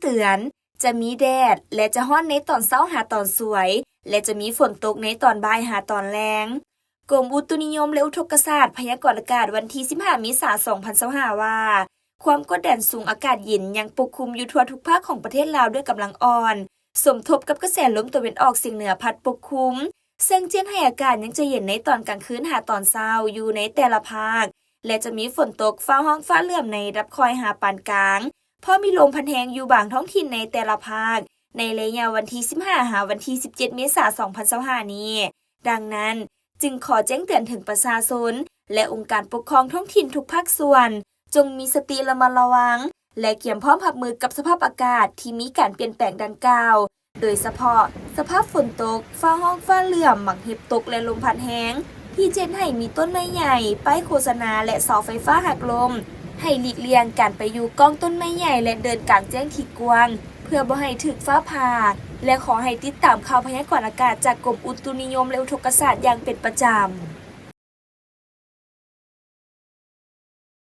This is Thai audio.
เตือนจะมีแดดและจะร้อนในตอนเช้าหาตอนสวยและจะมีฝนตกในตอนบ่ายหาตอนแลงกรมอุตุนิยมและอุทกศาสตร์พยากรณ์อากาศวันที่15เมษายน2025ว่าความกดดันสูงอากาศเย็นยังปกคลุมอยู่ทั่วทุกภาคของประเทศลาวด้วยกำลังอ่อนสมทบกับกระแสลมตะวันออกเฉียงเหนือพัดปกคลุมซึ่งเจียนให้อากาศยังจะเย็นในตอนกลางคืนหาตอนเช้าอยู่ในแต่ละภาคและจะมีฝนตกฟ้าร้องฟ้าเหลื่อมในรับคอยหาปานกลางพอมีลมพัดแรงอยู่บางท้องถิ่นในแต่ละภาคในระยะวันที่15หาวันที่17เมษายน2025นี้ดังนั้นจึงขอแจ้งเตือนถึงประชาชนและองค์การปกครองท้องถิ่นทุกภาคส่วนจงมีสติระมัดระวังและเตรียมพร้อมรับมือกับสภาพอากาศที่มีการเปลี่ยนแปลงดังกล่าวโดยเฉพาะสภาพฝนตกฟ้าร้องฟ้าเหลื่อมหมักเห็บตกและลมพัดแรงที่เช่นให้มีต้นไม้ใหญ่ป้ายโฆษณาและเสาไฟฟ้าหักลมให้หลีกเลี่ยงการไปอยู่กองต้นไม้ใหญ่และเดินกลางแจ้งที่กว้างเพื่อบ่ให้ถึกฟ้าผ่าและขอให้ติดตามข่าวพยากรณ์อากาศจากกรมอุตุนิยมและอุทกศาสตร์อย่างเป็นประจำ